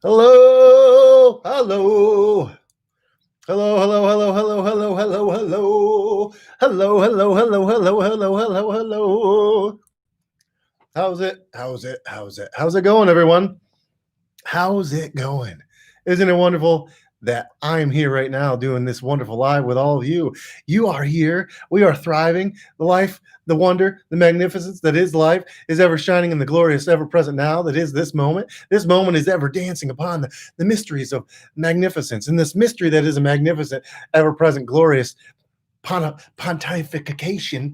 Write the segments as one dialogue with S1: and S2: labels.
S1: Hello, hello, hello, hello, hello, hello, hello, hello, hello, hello, hello, hello, hello, hello, hello, hello. How's it? How's it? How's it? How's it going, everyone? How's it going? Isn't it wonderful that I'm here right now doing this wonderful live with all of you? You are here. We are thriving. The life, the wonder, the magnificence that is life is ever shining in the glorious, ever present now that is this moment. This moment is ever dancing upon the mysteries of magnificence. And this mystery that is a magnificent, ever present, glorious pontification,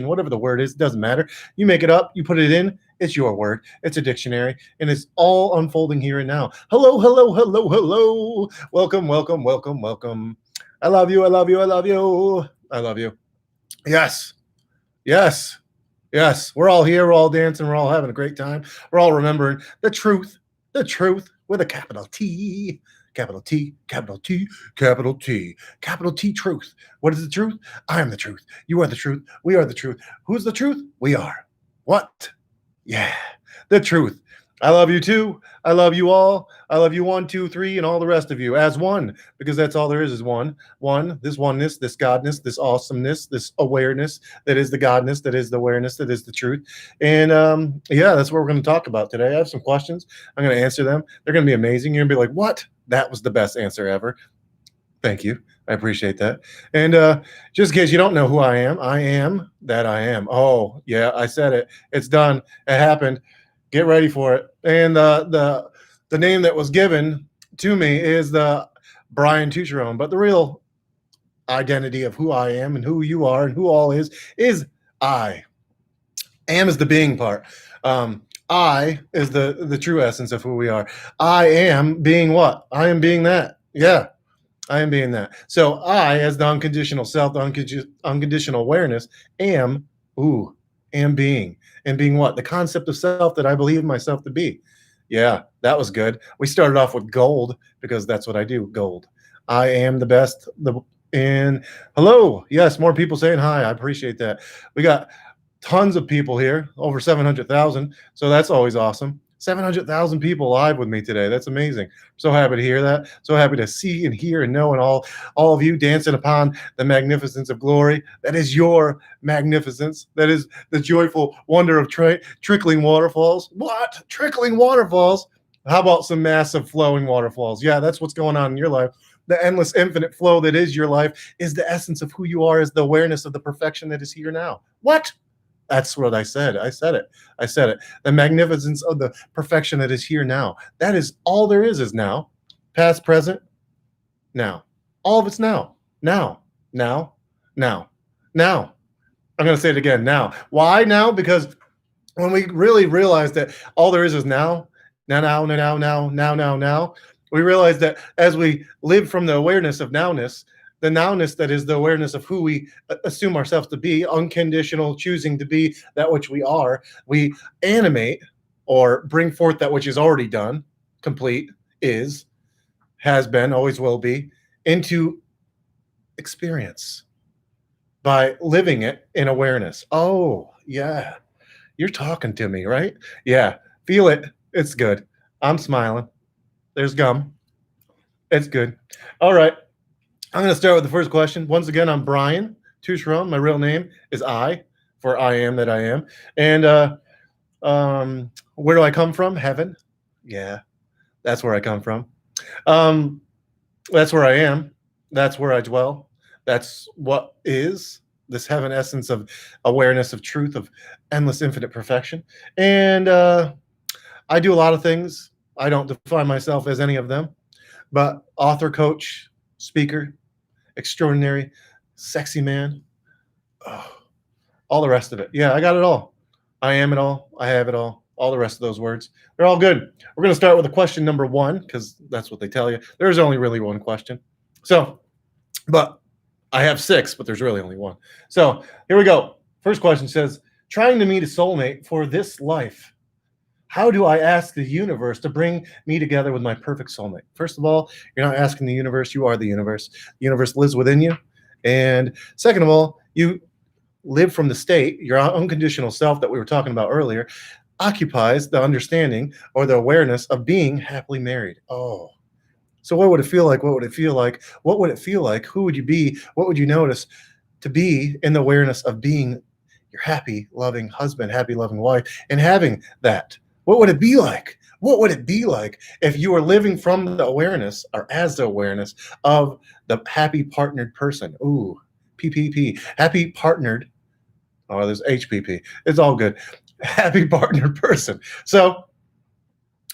S1: whatever the word is, doesn't matter. You make it up, you put it in, it's your word, it's a dictionary, and it's all unfolding here and now. Hello, hello, hello, hello. Welcome, welcome, welcome, welcome. I love you, I love you, I love you. I love you. Yes, yes, yes. We're all here, we're all dancing, we're all having a great time. We're all remembering the truth with a capital T. Capital T, capital T, capital T, capital T truth. What is the truth? I am the truth. You are the truth. We are the truth. Who's the truth? We are. What? Yeah, the truth. I love you too. I love you all. I love you one, two, three, and all the rest of you as one, because that's all there is one. One, this oneness, this godness, this awesomeness, this awareness that is the godness, that is the awareness, that is the truth. And yeah, that's what we're going to talk about today. I have some questions. I'm going to answer them. They're going to be amazing. You're going to be like, what? That was the best answer ever. Thank you. I appreciate that. And just in case you don't know who I am that I am. Oh, yeah, I said it. It's done. It happened. Get ready for it. And the name that was given to me is the Brian Tucherone, but the real identity of who I am and who you are and who all is I. Am is the being part. I is the true essence of who we are. I am being what? I am being that. Yeah. I am being that. So I, as the unconditional self, the unconditional awareness, am being. And being what? The concept of self that I believe myself to be. Yeah, that was good. We started off with gold because that's what I do. Gold. I am the best. And hello. Yes, more people saying hi. I appreciate that. We got tons of people here, over 700,000. So that's always awesome. 700,000 people live with me today. That's amazing. So happy to hear that. So happy to see and hear and know, and all of you dancing upon the magnificence of glory. That is your magnificence. That is the joyful wonder of trickling waterfalls. What? Trickling waterfalls? How about some massive flowing waterfalls? Yeah, that's what's going on in your life. The endless infinite flow that is your life is the essence of who you are, is the awareness of the perfection that is here now. What? That's what I said. I said it. I said it. The magnificence of the perfection that is here now. That is all there is now. Past, present, now. All of it's now. Now. Now. Now. Now. I'm going to say it again. Now. Why now? Because when we really realize that all there is now, now, we realize that as we live from the awareness of nowness, the nowness that is the awareness of who we assume ourselves to be, unconditional, choosing to be that which we are, we animate or bring forth that which is already done, complete, is, has been, always will be, into experience by living it in awareness. Oh, yeah. You're talking to me, right? Yeah. Feel it. It's good. I'm smiling. There's gum. It's good. All right. I'm going to start with the first question. Once again, I'm Brian Tucherone. My real name is I, for I am that I am. And where do I come from? Heaven. Yeah, that's where I come from. That's where I am. That's where I dwell. That's what is this heaven essence of awareness, of truth, of endless infinite perfection. And I do a lot of things. I don't define myself as any of them, but author, coach, speaker, extraordinary, sexy man, oh, all the rest of it. Yeah, I got it all. I am it all. I have it all the rest of those words. They're all good. We're going to start with a question number one, because that's what they tell you. There's only really one question. So, but I have six, but there's really only one. So here we go. First question says, trying to meet a soulmate for this life. How do I ask the universe to bring me together with my perfect soulmate? First of all, you're not asking the universe. You are the universe. The universe lives within you. And second of all, you live from the state, your unconditional self that we were talking about earlier, occupies the understanding or the awareness of being happily married. Oh, so what would it feel like? What would it feel like? What would it feel like? Who would you be? What would you notice to be in the awareness of being your happy, loving husband, happy, loving wife, and having that? What would it be like? What would it be like if you were living from the awareness or as the awareness of the happy partnered person? Ooh, PPP, happy partnered. Oh, there's HPP. It's all good. Happy partnered person. So,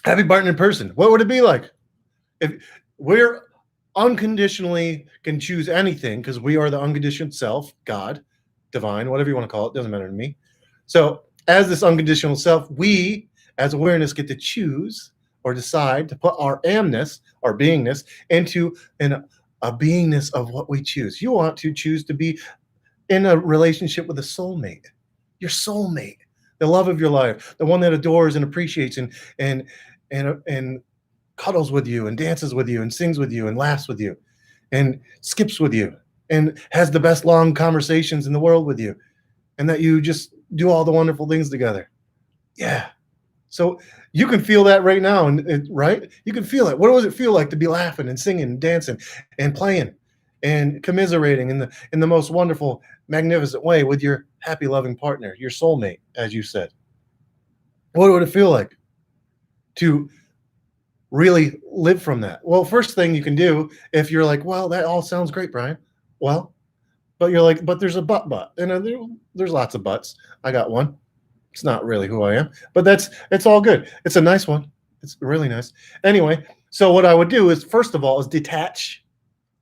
S1: happy partnered person. What would it be like if we're unconditionally can choose anything because we are the unconditioned self, God, divine, whatever you want to call it, doesn't matter to me. So, as this unconditional self, we as awareness get to choose or decide to put our amness, our beingness, into a beingness of what we choose. You want to choose to be in a relationship with a soulmate, your soulmate, the love of your life, the one that adores and appreciates and cuddles with you and dances with you and sings with you and laughs with you and skips with you and has the best long conversations in the world with you, and that you just do all the wonderful things together. Yeah. So you can feel that right now, and right? You can feel it. What does it feel like to be laughing and singing and dancing and playing and commiserating in the most wonderful, magnificent way with your happy, loving partner, your soulmate, as you said? What would it feel like to really live from that? Well, first thing you can do, if you're like, well, that all sounds great, Brian. Well, but you're like, but there's a but, and there's lots of buts. I got one. It's not really who I am, but it's all good. It's a nice one. It's really nice. Anyway, so what I would do is, first of all, is detach,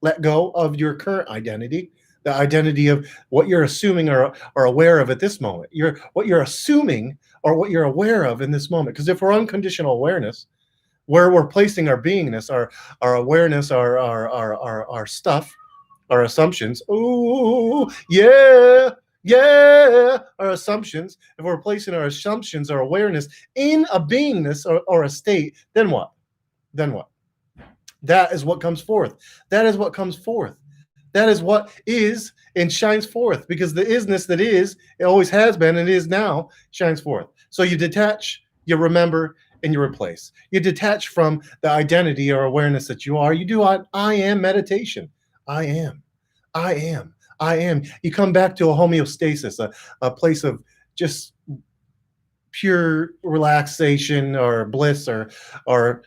S1: let go of your current identity, the identity of what you're assuming or aware of at this moment. What you're assuming or what you're aware of in this moment. Because if we're unconditional awareness, where we're placing our beingness, our awareness, our stuff, our assumptions. Ooh, yeah, yeah, our assumptions. If we're placing our assumptions, our awareness in a beingness or a state, then what? Then what? That is what comes forth. That is what comes forth. That is what is and shines forth, because the isness that is, it always has been and is now, shines forth. So you detach, you remember, and you replace. You detach from the identity or awareness that you are. You do I am meditation. I am. I am. I am. You come back to a homeostasis, a place of just pure relaxation or bliss or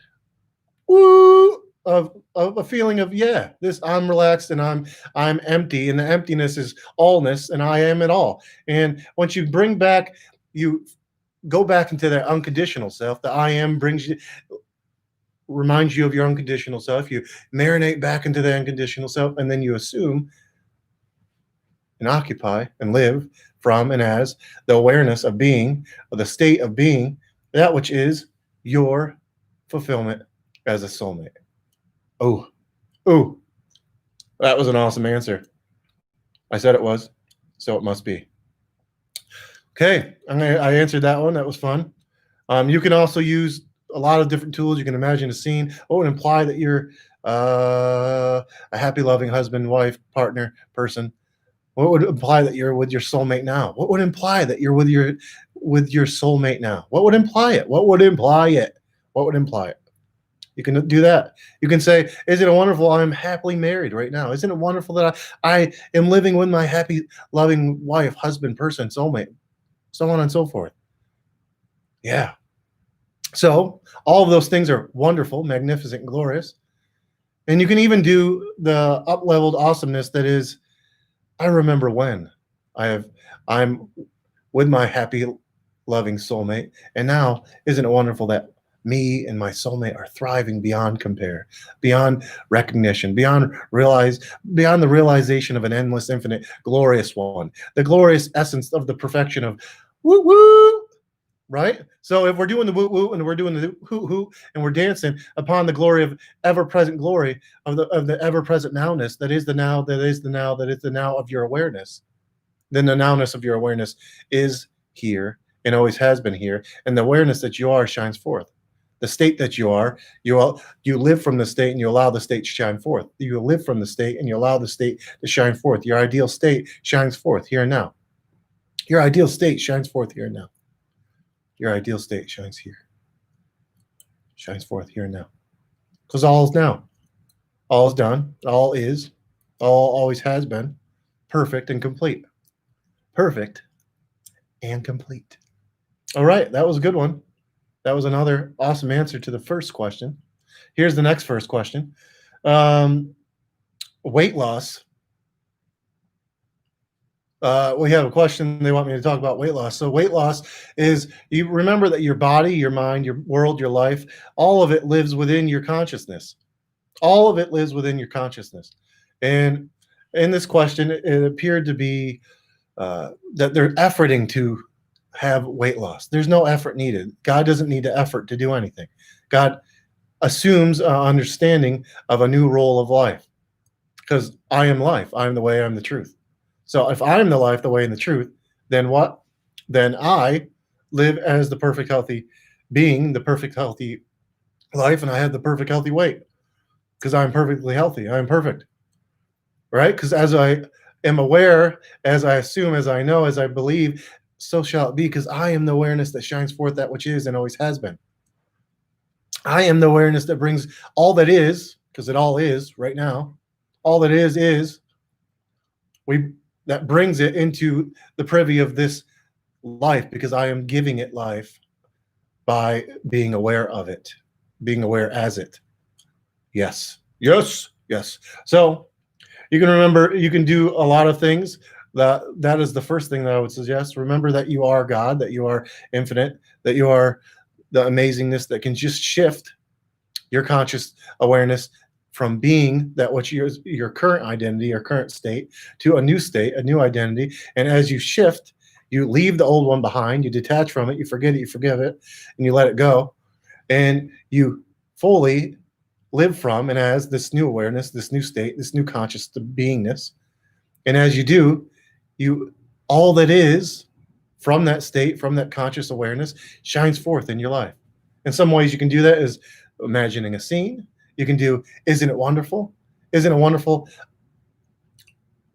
S1: woo, of a feeling of, yeah, this, I'm relaxed and I'm empty, and the emptiness is allness, and I am it all. And once you bring back, you go back into that unconditional self, the I am brings you, reminds you of your unconditional self. You marinate back into the unconditional self, and then you assume and occupy and live from and as the awareness of being, or the state of being, that which is your fulfillment as a soulmate. Oh, oh, that was an awesome answer. I said it was, so it must be. Okay, I answered that one. That was fun. You can also use a lot of different tools. You can imagine a scene. What would imply that you're a happy, loving husband, wife, partner, person? What would imply that you're with your soulmate now? What would imply that you're with your soulmate now? What would imply it? What would imply it? What would imply it? You can do that. You can say, isn't it wonderful I'm happily married right now? Isn't it wonderful that I am living with my happy, loving wife, husband, person, soulmate, so on and so forth? Yeah. So all of those things are wonderful, magnificent, glorious. And you can even do the up-leveled awesomeness that is, I remember when I'm with my happy, loving soulmate, and now isn't it wonderful that me and my soulmate are thriving beyond compare, beyond recognition, beyond the realization of an endless, infinite, glorious one, the glorious essence of the perfection of woo woo. Right? So if we're doing the woo woo and we're doing the hoo hoo and we're dancing upon the glory of ever present glory of the ever present nowness that is the now, that is the now, that is the now of your awareness, then the nowness of your awareness is here and always has been here, and the awareness that you are shines forth. The state that you are, you live from the state and you allow the state to shine forth. You live from the state and you allow the state to shine forth. Your ideal state shines forth here and now. Your ideal state shines forth here and now. Your ideal state shines here, shines forth here and now. Because all is now. All is done. All is. All always has been. Perfect and complete. Perfect and complete. All right, that was a good one. That was another awesome answer to the first question. Here's the next first question. Weight loss. We have a question. They want me to talk about weight loss. So weight loss is, you remember that your body, your mind, your world, your life, all of it lives within your consciousness. All of it lives within your consciousness. And in this question, it appeared to be that they're efforting to have weight loss. There's no effort needed. God doesn't need to effort to do anything. God assumes an understanding of a new role of life, because I am life. I am the way, I'm the truth. So if I'm the life, the way, and the truth, then what? Then I live as the perfect healthy being, the perfect healthy life, and I have the perfect healthy weight, because I'm perfectly healthy. I'm perfect, right? Because as I am aware, as I assume, as I know, as I believe, so shall it be, because I am the awareness that shines forth that which is and always has been. I am the awareness that brings all that is, because it all is right now. All that is that brings it into the privy of this life, because I am giving it life by being aware of it, being aware as it. Yes, yes, yes. So you can remember, you can do a lot of things. That is the first thing that I would suggest. Remember that you are God, that you are infinite, that you are the amazingness that can just shift your conscious awareness from being that which your current identity, your current state, to a new state, a new identity. And as you shift, you leave the old one behind, you detach from it, you forget it, you forgive it, and you let it go. And you fully live from and as this new awareness, this new state, this new conscious beingness. And as you do, you all that is from that state, from that conscious awareness, shines forth in your life. In some ways, you can do that as imagining a scene. You can do, isn't it wonderful? Isn't it wonderful?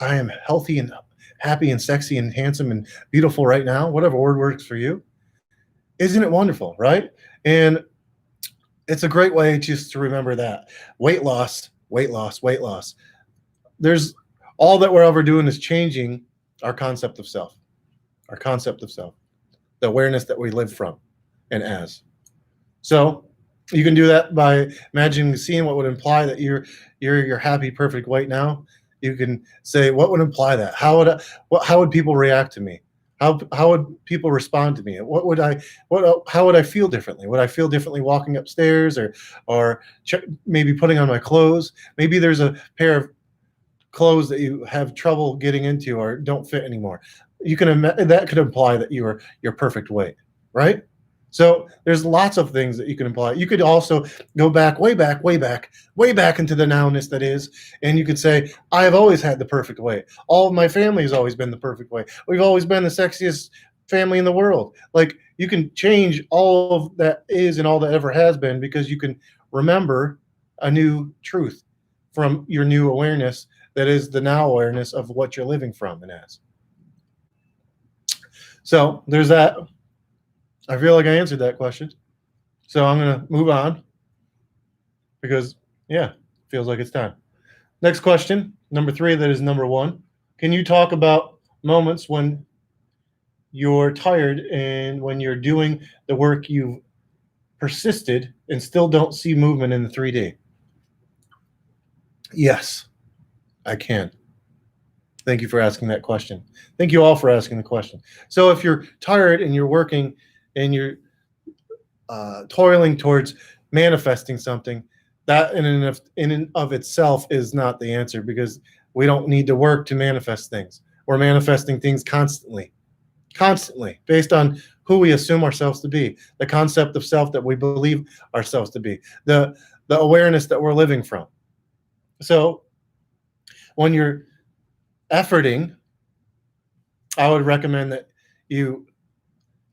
S1: I am healthy and happy and sexy and handsome and beautiful right now, whatever word works for you. Isn't it wonderful, right? And it's a great way just to remember that. Weight loss, weight loss, weight loss. There's all that we're ever doing is changing our concept of self, our concept of self, the awareness that we live from and as. So you can do that by imagining, seeing what would imply that you're your happy, perfect weight now. You can say, what would imply that? How would people react to me? How would people respond to me? How would I feel differently? Would I feel differently walking upstairs, or maybe putting on my clothes? Maybe there's a pair of clothes that you have trouble getting into or don't fit anymore. You can that could imply that you are your perfect weight, right? So there's lots of things that you can imply. You could also go back, way back, way back, way back into the nowness that is, and you could say, I have always had the perfect weight. All of my family has always been the perfect weight. We've always been the sexiest family in the world. Like, you can change all of that is and all that ever has been, because you can remember a new truth from your new awareness that is the now awareness of what you're living from and as. So there's that. I feel like I answered that question. So I'm going to move on, because, yeah, feels like it's time. Next question, number 3, that is number 1. Can you talk about moments when you're tired and when you're doing the work you've persisted and still don't see movement in the 3D? Yes, I can. Thank you for asking that question. Thank you all for asking the question. So if you're tired and you're working and you're toiling towards manifesting something, that in and of itself is not the answer, because we don't need to work to manifest things. We're manifesting things constantly based on who we assume ourselves to be, the concept of self that we believe ourselves to be, the awareness that we're living from. So when you're efforting, I would recommend that you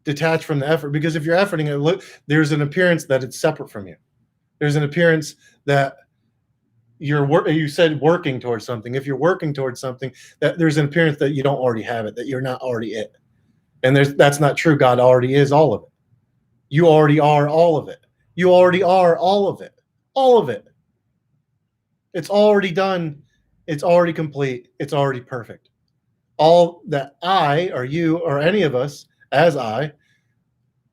S1: detach from the effort, because if you're efforting, there's an appearance that it's separate from you. There's an appearance that you said working towards something. If you're working towards something, that there's an appearance that you don't already have it, that you're not already it. And that's not true. God already is all of it. You already are all of it. You already are all of it. All of it. It's already done. It's already complete. It's already perfect. All that I or you or any of us as I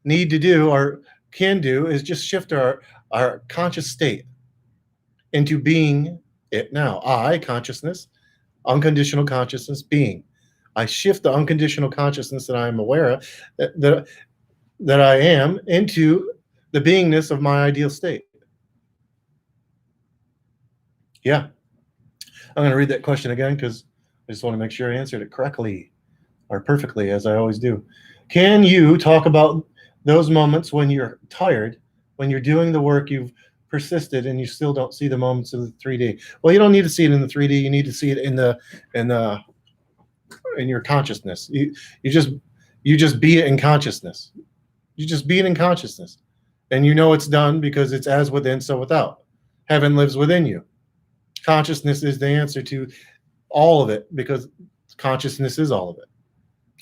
S1: need to do or can do is just shift our conscious state into being it now. I, consciousness, unconditional consciousness, being. I shift the unconditional consciousness that I am aware of, that I am, into the beingness of my ideal state. Yeah. I'm going to read that question again because I just want to make sure I answered it correctly or perfectly, as I always do. Can you talk about those moments when you're tired, when you're doing the work you've persisted and you still don't see the moments of the 3D? Well, you don't need to see it in the 3D. You need to see it in your consciousness. You just be it in consciousness. You just be it in consciousness, and you know it's done because it's as within, so without. Heaven lives within you. Consciousness is the answer to all of it because consciousness is all of it.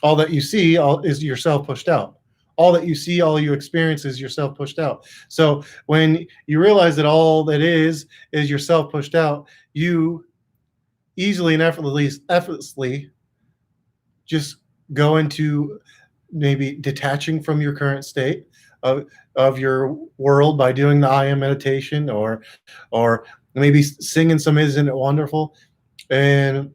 S1: All that you see is yourself pushed out. All that you see, all you experience is yourself pushed out. So when you realize that all that is yourself pushed out, you easily and effortlessly just go into maybe detaching from your current state of your world by doing the I am meditation, or maybe singing some Isn't It Wonderful? And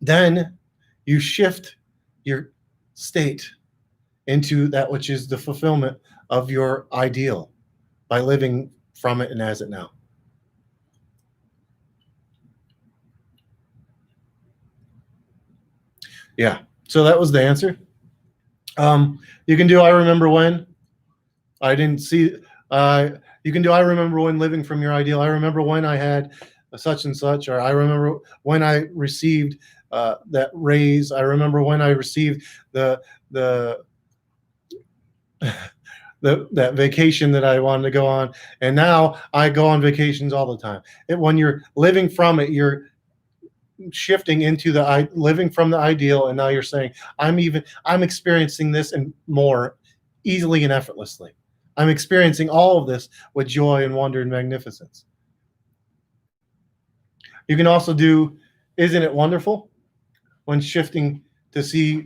S1: then you shift your state into that which is the fulfillment of your ideal by living from it and as it now. Yeah. So that was the answer. You can do I remember when. I didn't see. You can do I remember when living from your ideal. I remember when I had such and such, or I remember when I received that raise. I remember when I received the that vacation that I wanted to go on, and now I go on vacations all the time. When you're living from it, you're shifting into the living from the ideal, and now you're saying I'm experiencing this and more easily and effortlessly. I'm experiencing all of this with joy and wonder and magnificence. You can also do Isn't It Wonderful? When shifting to see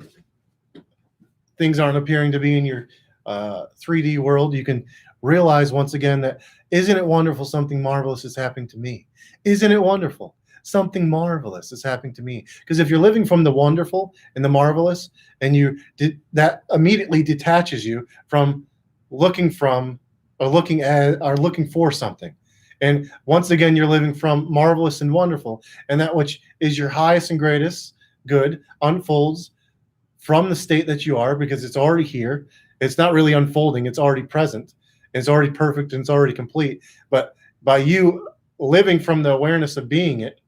S1: things aren't appearing to be in your 3D world, you can realize once again that isn't it wonderful, something marvelous is happening to me. Isn't it wonderful? Something marvelous is happening to me. Because if you're living from the wonderful and the marvelous, and that immediately detaches you from looking from or looking at or looking for something. And once again, you're living from marvelous and wonderful, and that which is your highest and greatest good unfolds from the state that you are, because it's already here. It's not really unfolding, it's already present, it's already perfect, and it's already complete. But by you living from the awareness of being it,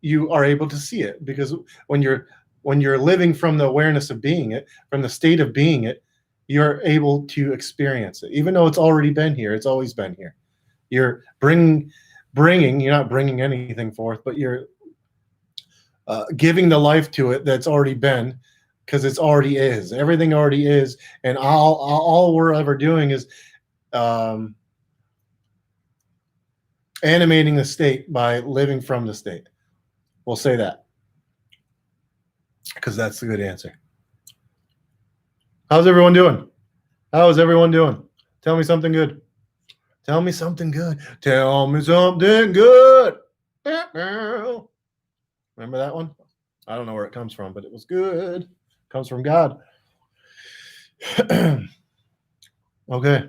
S1: you are able to see it. Because when you're living from the awareness of being it, from the state of being it, you're able to experience it. Even though it's already been here, it's always been here. You're bringing, you're not bringing anything forth, but you're giving the life to it that's already been, because it's already is. Everything already is, and all we're ever doing is animating the state by living from the state. We'll say that because that's the good answer. How's everyone doing? How is everyone doing? Tell me something good. Tell me something good. Tell me something good. Remember that one? I don't know where it comes from, but it was good. It comes from God. Okay.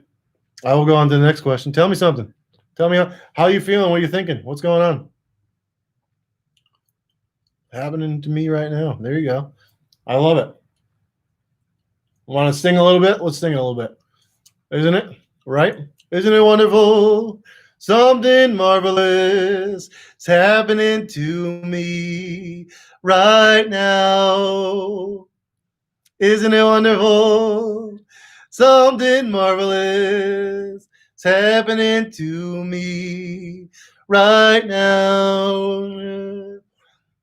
S1: I will go on to the next question. Tell me something. Tell me how you feeling, what you thinking, what's going on. Happening to me right now. There you go. I love it. Want to sing a little bit? Let's sing a little bit. Isn't it? Right? Isn't it wonderful? Something marvelous is happening to me right now. Isn't it wonderful? Something marvelous is happening to me right now.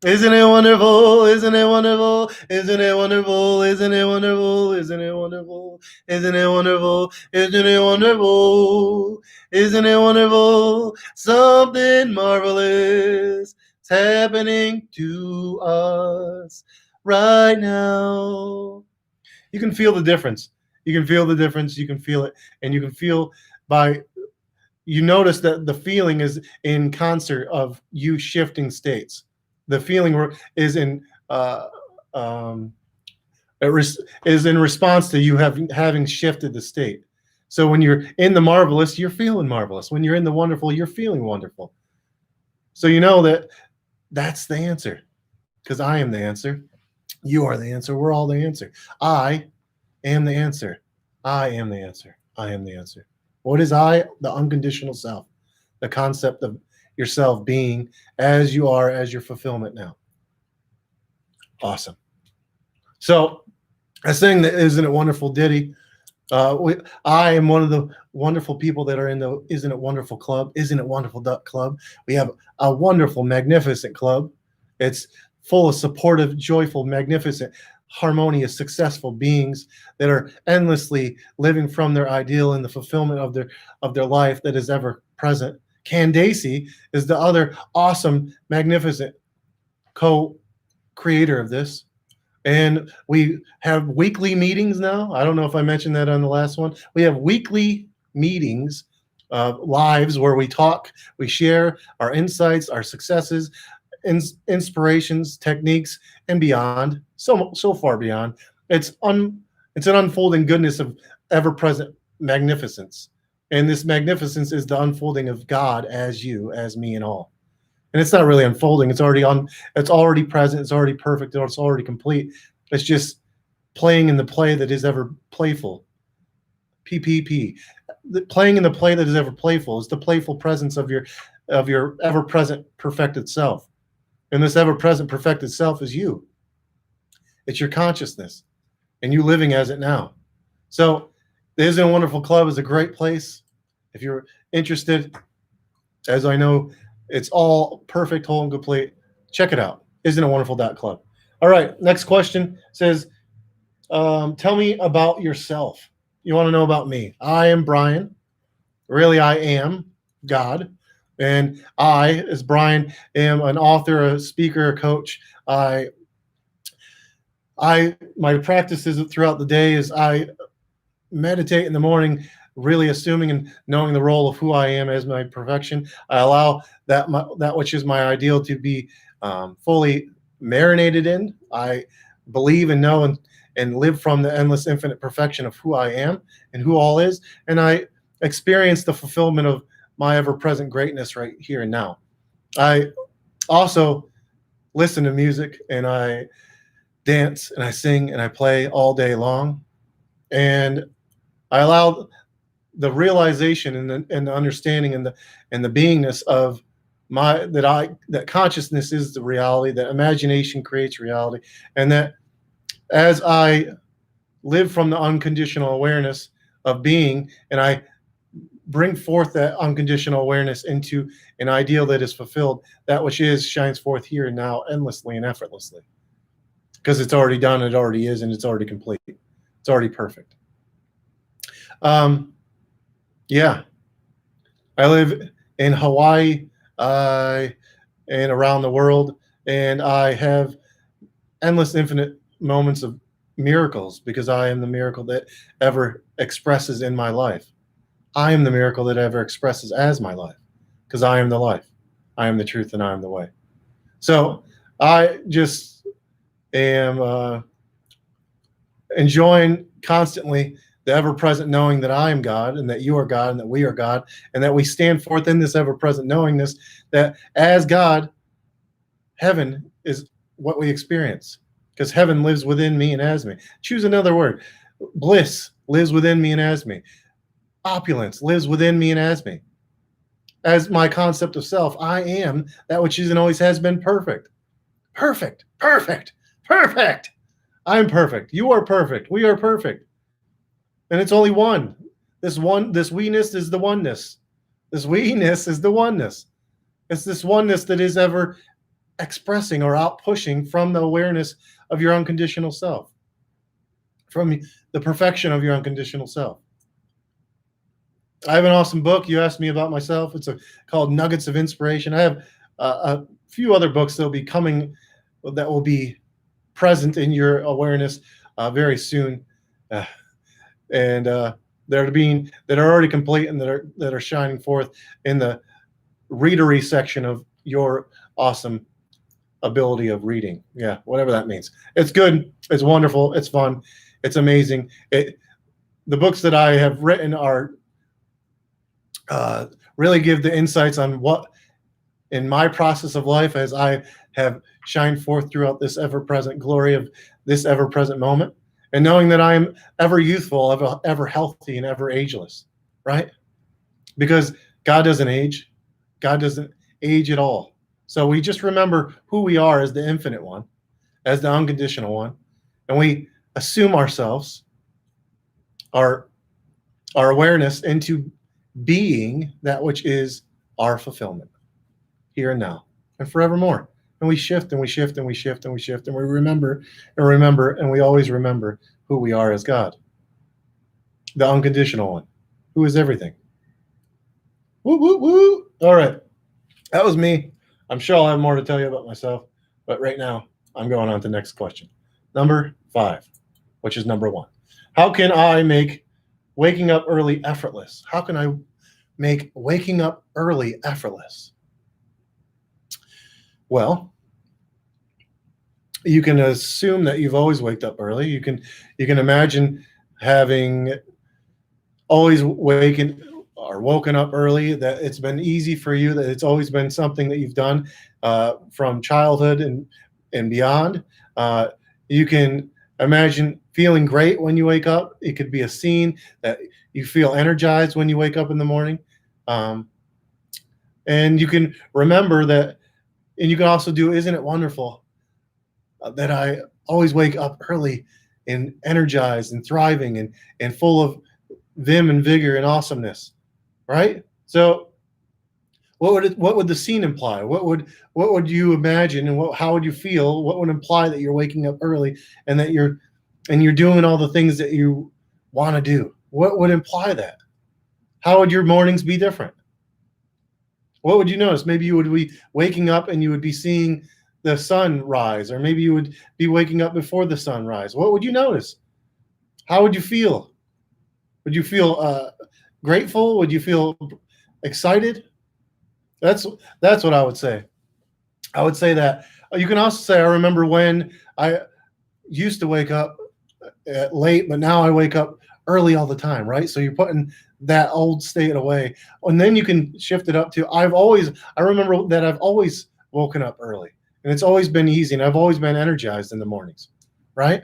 S1: Isn't it wonderful? Isn't it wonderful? Isn't it wonderful? Isn't it wonderful? Isn't it wonderful? Isn't it wonderful? Isn't it wonderful? Isn't it wonderful? Something marvelous is happening to us right now. You can feel the difference. You can feel the difference. You can feel it. And you can feel by, you notice that the feeling is in concert of you shifting states. The feeling is in is in response to you having shifted the state. So when you're in the marvelous, you're feeling marvelous. When you're in the wonderful, you're feeling wonderful. So you know that that's the answer, because I am the answer. You are the answer. We're all the answer. I am the answer. I am the answer. I am the answer. What is I? The unconditional self, the concept of yourself being as you are, as your fulfillment now. Awesome. So I sang the Isn't It Wonderful ditty. I am one of the wonderful people that are in the Isn't It Wonderful Club, Isn't It Wonderful Duck Club. We have a wonderful, magnificent club. It's full of supportive, joyful, magnificent, harmonious, successful beings that are endlessly living from their ideal and the fulfillment of their life that is ever present. Candace is the other awesome, magnificent co-creator of this. And we have weekly meetings now. I don't know if I mentioned that on the last one. We have weekly meetings, lives where we talk, we share our insights, our successes, inspirations, techniques, and beyond. So far beyond. It's an unfolding goodness of ever-present magnificence. And this magnificence is the unfolding of God as you, as me, and all. And it's not really unfolding. It's already present. It's already perfect. It's already complete. It's just playing in the play that is ever playful. PPP. Playing in the play that is ever playful is the playful presence of your ever-present perfected self. And this ever-present perfected self is you. It's your consciousness, and you living as it now. So the Isn't It Wonderful Club is a great place. If you're interested, as I know, it's all perfect, whole, and complete. Check it out. Isn't it wonderful.club. All right. Next question says, tell me about yourself. You want to know about me. I am Brian. Really, I am God. And I, as Brian, am an author, a speaker, a coach. My practices throughout the day is I meditate in the morning, really assuming and knowing the role of who I am as my perfection. I allow that which is my ideal to be fully marinated in. I believe and know and live from the endless infinite perfection of who I am and who all is. And I experience the fulfillment of my ever-present greatness right here and now. I also listen to music, and I dance, and I sing, and I play all day long. And I allow the realization and the understanding and the beingness of that consciousness is the reality, that imagination creates reality, and that as I live from the unconditional awareness of being, and I bring forth that unconditional awareness into an ideal that is fulfilled, that which is shines forth here and now endlessly and effortlessly, because it's already done, it already is, and it's already complete. It's already perfect. Yeah, I live in Hawaii and around the world, and I have endless, infinite moments of miracles because I am the miracle that ever expresses in my life. I am the miracle that ever expresses as my life because I am the life. I am the truth, and I am the way. So I just am enjoying constantly the ever-present knowing that I am God, and that you are God, and that we are God, and that we stand forth in this ever-present knowingness that as God, heaven is what we experience, because heaven lives within me and as me. Choose another word. Bliss lives within me and as me. Opulence lives within me and as me. As my concept of self, I am that which is and always has been perfect. Perfect, perfect, perfect. I'm perfect. You are perfect. We are perfect. And it's only one. This we-ness is the oneness. This we-ness is the oneness. It's this oneness that is ever expressing or out pushing from the awareness of your unconditional self, from the perfection of your unconditional self. I have an awesome book. You asked me about myself. It's called Nuggets of Inspiration. I have a few other books that will be coming, that will be present in your awareness very soon, and that are already complete and that are shining forth in the readery section of your awesome ability of reading. Yeah, whatever that means. It's good. It's wonderful. It's fun. It's amazing. The books that I have written are really give the insights on what in my process of life as I have shined forth throughout this ever-present glory of this ever-present moment, and knowing that I am ever youthful, ever healthy, and ever ageless, right? Because God doesn't age. God doesn't age at all. So we just remember who we are as the infinite one, as the unconditional one, and we assume ourselves, our awareness into being that which is our fulfillment here and now and forevermore. And we shift and we shift and we shift and we shift and we remember and remember and we always remember who we are as God, the unconditional one, who is everything. Woo, woo, woo. All right. That was me. I'm sure I'll have more to tell you about myself, but right now I'm going on to the next question. Number 5, which is number 1. How can I make waking up early effortless? How can I make waking up early effortless? Well, you can assume that you've always waked up early. You can imagine having always woken up early, that it's been easy for you, that it's always been something that you've done from childhood and beyond. You can imagine feeling great when you wake up. It could be a scene that you feel energized when you wake up in the morning. And you can remember that, and you can also do, isn't it wonderful that I always wake up early and energized and thriving and full of vim and vigor and awesomeness, right? So what would the scene imply? What would you imagine, and how would you feel? What would imply that you're waking up early and that you're doing all the things that you want to do? What would imply that? How would your mornings be different? What would you notice? Maybe you would be waking up and you would be seeing the sun rise, or maybe you would be waking up before the sun rise. What would you notice? How would you feel? Would you feel grateful? Would you feel excited? That's what I would say. I would say that. You can also say, I remember when I used to wake up late, but now I wake up early all the time, right? So you're putting that old state away, and then you can shift it up to I remember that I've always woken up early, and it's always been easy, and I've always been energized in the mornings, right?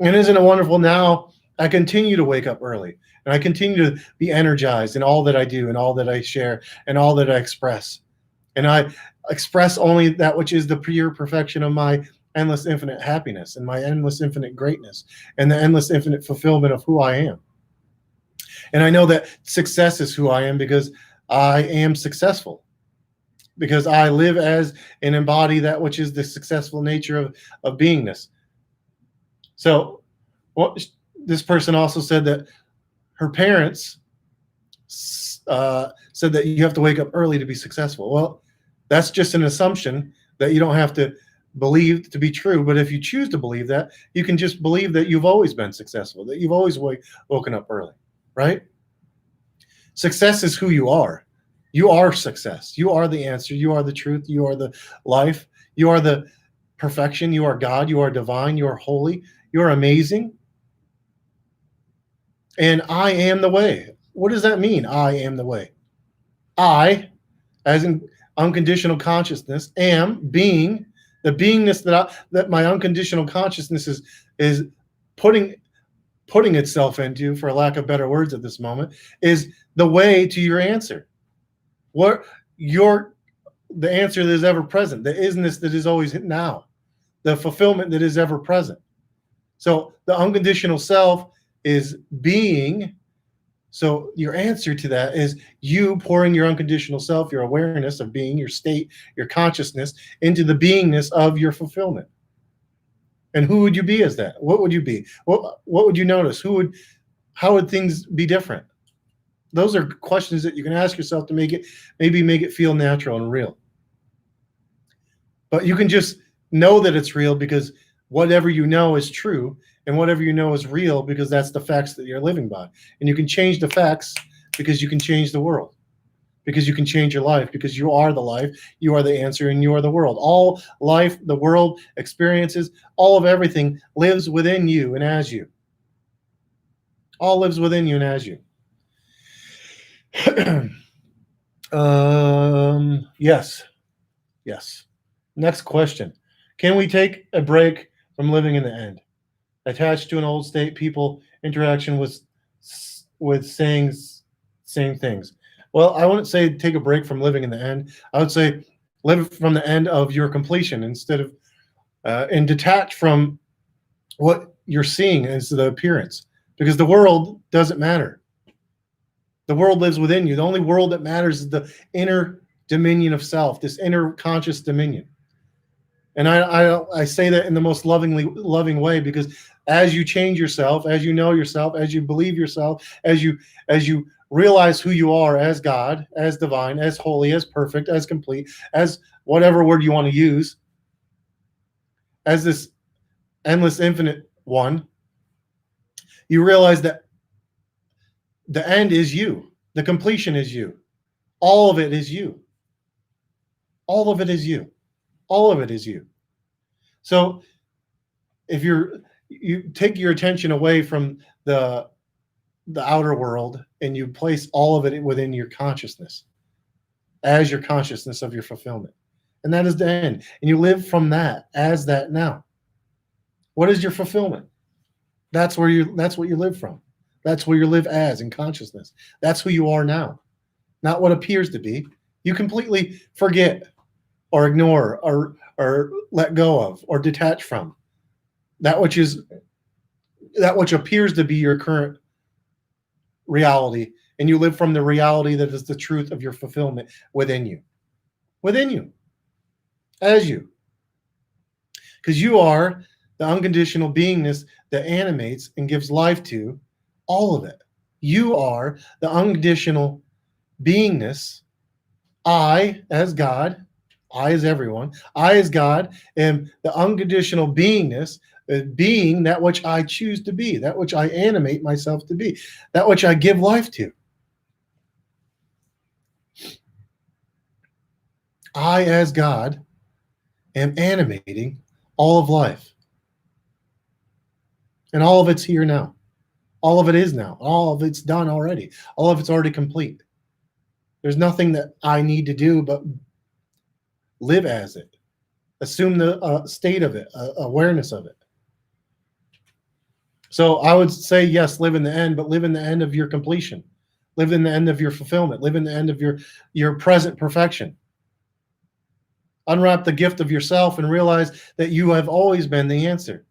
S1: And isn't it wonderful? Now I continue to wake up early, and I continue to be energized in all that I do and all that I share and all that I express. And I express only that which is the pure perfection of my endless infinite happiness and my endless infinite greatness and the endless infinite fulfillment of who I am. And I know that success is who I am because I am successful, because I live as and embody that which is the successful nature of beingness. So this person also said that her parents said that you have to wake up early to be successful. Well, that's just an assumption that you don't have to believe to be true. But if you choose to believe that, you can just believe that you've always been successful, that you've always woken up early, right? Success is who you are. You are success. You are the answer. You are the truth. You are the life. You are the perfection. You are God. You are divine. You are holy. You are amazing. And I am the way. What does that mean? I am the way. I, as in unconditional consciousness, am being the beingness that my unconditional consciousness is putting itself into, for lack of better words at this moment, is the way to your answer. The answer that is ever present, the isness that is always now, the fulfillment that is ever present. So the unconditional self is being So your answer to that is you pouring your unconditional self, your awareness of being, your state, your consciousness into the beingness of your fulfillment. And who would you be as that? What would you be? What would you notice? How would things be different? Those are questions that you can ask yourself to make it feel natural and real. But you can just know that it's real because whatever you know is true, and whatever you know is real because that's the facts that you're living by. And you can change the facts because you can change the world, because you can change your life, because you are the life, you are the answer, and you are the world. All life, the world, experiences, all of everything lives within you and as you. All lives within you and as you. Yes. Yes. Next question. Can we take a break from living in the end? Attached to an old state, people interaction with saying same things. Well, I wouldn't say take a break from living in the end. I would say live from the end of your completion instead of and detach from what you're seeing as the appearance, because the world doesn't matter. The world lives within you. The only world that matters is the inner dominion of self, this inner conscious dominion. And I say that in the most loving way, because as you change yourself, as you know yourself, as you believe yourself, as you realize who you are as God, as divine, as holy, as perfect, as complete, as whatever word you want to use, as this endless infinite one, you realize that the end is you, the completion is you, all of it is you, all of it is you, all of it is you. So if you take your attention away from the outer world and you place all of it within your consciousness as your consciousness of your fulfillment, and that is the end, and you live from that as that now. What is your fulfillment? That's what you live from. That's where you live as in consciousness. That's who you are now, not what appears to be. You completely forget or ignore or let go of or detach from that which appears to be your current reality, and you live from the reality that is the truth of your fulfillment within you, as you, because you are the unconditional beingness that animates and gives life to all of it. You are the unconditional beingness. I, as God, I as everyone, I as God am the unconditional beingness, being that which I choose to be, that which I animate myself to be, that which I give life to. I, as God, am animating all of life. And all of it's here now. All of it is now. All of it's done already. All of it's already complete. There's nothing that I need to do but live as it. Assume the state of it, awareness of it. So I would say, yes, live in the end, but live in the end of your completion. Live in the end of your fulfillment. Live in the end of your present perfection. Unwrap the gift of yourself and realize that you have always been the answer.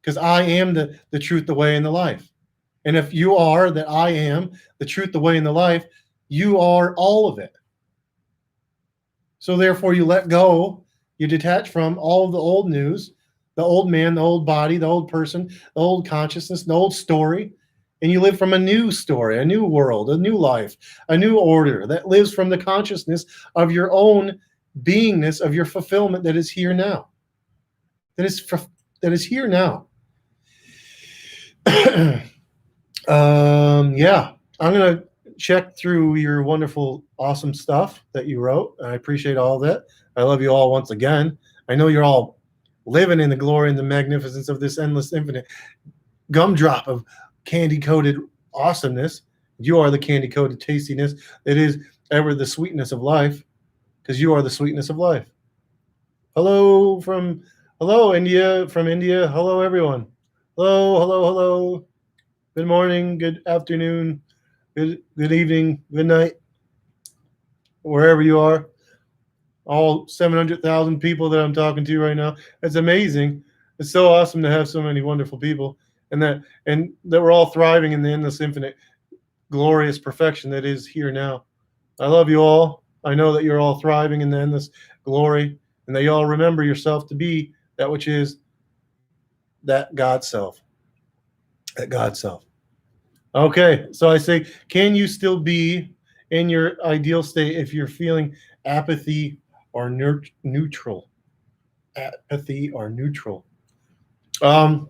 S1: Because I am the truth, the way, and the life. And if you are that I am the truth, the way, and the life, you are all of it. So therefore, you let go, you detach from all of the old news, the old man, the old body, the old person, the old consciousness, the old story, and you live from a new story, a new world, a new life, a new order that lives from the consciousness of your own beingness, of your fulfillment that is here now. That is here now. Yeah, I'm gonna check through your wonderful, awesome stuff that you wrote. I appreciate all of that. I love you all once again. I know you're all living in the glory and the magnificence of this endless, infinite gumdrop of candy-coated awesomeness. You are the candy-coated tastiness that is ever the sweetness of life, because you are the sweetness of life. Hello, India, from India. Hello, everyone. Hello. Good morning, good afternoon, good evening, good night, wherever you are. All 700,000 people that I'm talking to right now. It's amazing. It's so awesome to have so many wonderful people, and that we're all thriving in the endless infinite, glorious perfection that is here now. I love you all. I know that you're all thriving in the endless glory, and that you all remember yourself to be that which is that God self. That God self. Okay, so I say, can you still be in your ideal state if you're feeling apathy or neutral? Apathy or neutral. Um,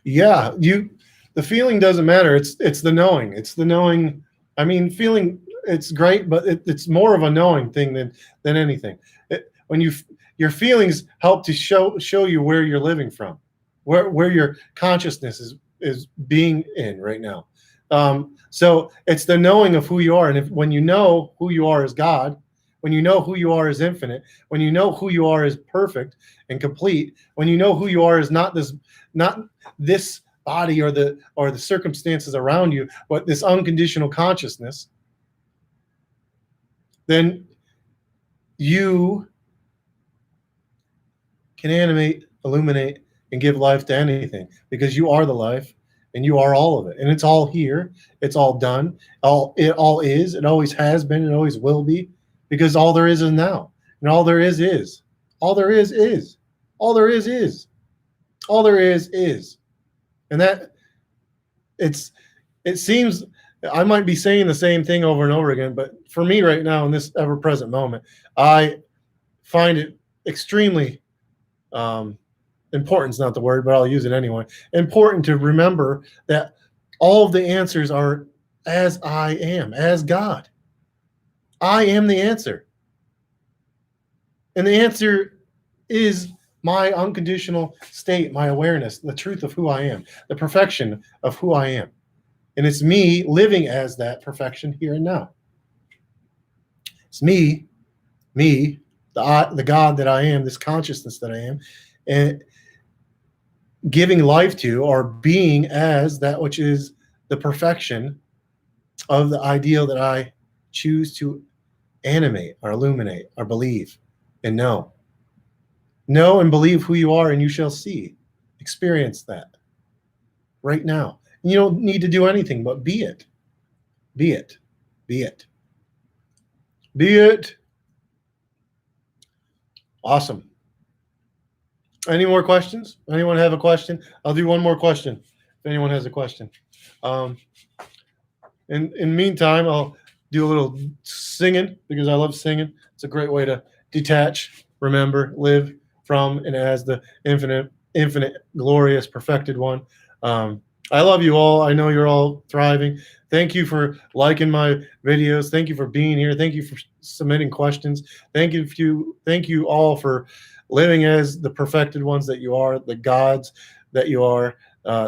S1: yeah, the feeling doesn't matter. It's the knowing. It's the knowing. I mean, feeling it's great, but it's more of a knowing thing than anything. When your feelings help to show you where you're living from, where your consciousness is being in right now. So it's the knowing of who you are, and when you know who you are as God, when you know who you are as infinite, when you know who you are as perfect and complete, when you know who you are as not this body or the circumstances around you, but this unconditional consciousness, then you can animate, illuminate, and give life to anything, because you are the life and you are all of it. And it's all here. It's all done. It all is. It always has been. It always will be, because all there is now. And all there is is. All there is. All there is. All there is. And that it seems I might be saying the same thing over and over again, but for me right now in this ever-present moment, I find it extremely important's not the word, but I'll use it anyway. Important to remember that all of the answers are as I am, as God. I am the answer. And the answer is my unconditional state, my awareness, the truth of who I am, the perfection of who I am. And it's me living as that perfection here and now. It's me, the God that I am, this consciousness that I am, and giving life to or being as that which is the perfection of the ideal that I choose to animate or illuminate or believe and know. Know and believe who you are, and you shall see. Experience that right now. You don't need to do anything but be it. Be it. Be it. Be it. Awesome. Any more questions? Anyone have a question? I'll do one more question if anyone has a question. In meantime, I'll do a little singing because I love singing. It's a great way to detach, remember, live from and as the infinite, glorious, perfected one. I love you all. I know you're all thriving. Thank you for liking my videos. Thank you for being here. Thank you for submitting questions. Thank you all for living as the perfected ones that you are, the gods that you are.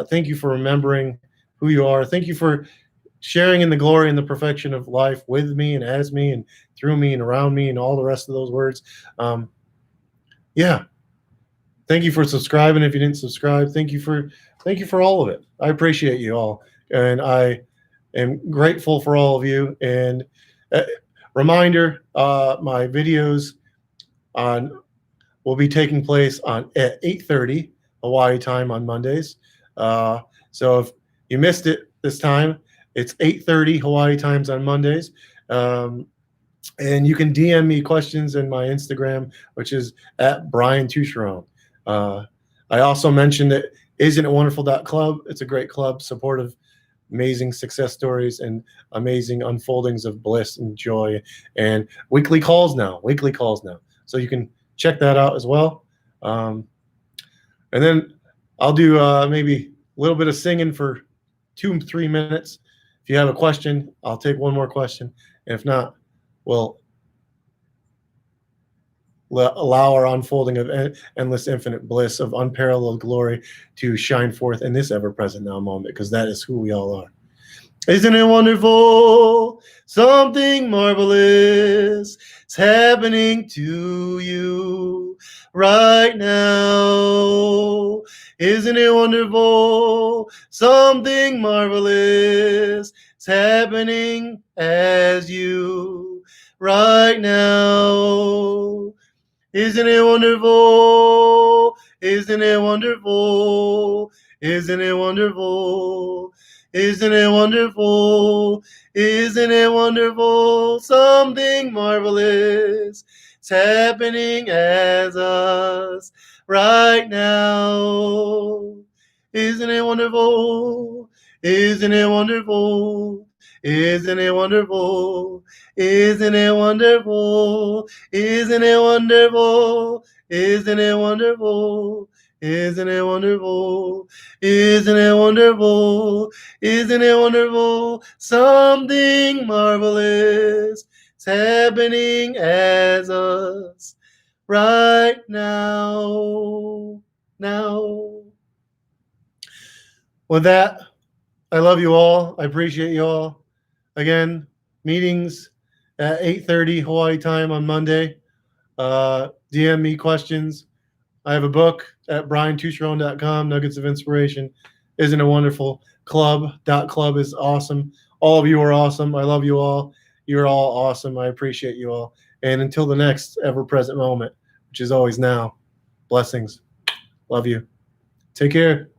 S1: Thank you for remembering who you are. Thank you for sharing in the glory and the perfection of life with me and as me and through me and around me and all the rest of those words. Yeah. Thank you for subscribing. If you didn't subscribe, thank you for all of it. I appreciate you all, and I am grateful for all of you. And reminder, my videos will be taking place at 8:30 Hawaii time on Mondays. So if you missed it this time, it's 8:30 Hawaii times on Mondays. And you can DM me questions in my Instagram, which is at Brian Tucheron. I also mentioned that Isn't It Wonderful.club. It's a great club, supportive, amazing success stories and amazing unfoldings of bliss and joy, and weekly calls now. So you can check that out as well. And then I'll do maybe a little bit of singing for 2-3 minutes. If you have a question, I'll take one more question. And if not, we'll allow our unfolding of endless infinite bliss of unparalleled glory to shine forth in this ever-present now moment, because that is who we all are. Isn't it wonderful? Something marvelous is happening to you right now. Isn't it wonderful? Something marvelous is happening as you right now. Isn't it wonderful? Isn't it wonderful? Isn't it wonderful? Isn't it wonderful? Isn't it wonderful? Something marvelous is happening as us right now. Isn't it wonderful? Isn't it wonderful? Isn't it wonderful? Isn't it wonderful? Isn't it wonderful? Isn't it wonderful? Isn't it wonderful? Isn't it wonderful? Isn't it wonderful? Something marvelous is happening as us right now. Now. With that, I love you all. I appreciate you all. Again, meetings at 8:30 Hawaii time on Monday. DM me questions. I have a book at briantushrone.com, Nuggets of Inspiration. Isn't it wonderful? Club is awesome. All of you are awesome. I love you all. You're all awesome. I appreciate you all. And until the next ever-present moment, which is always now, blessings. Love you. Take care.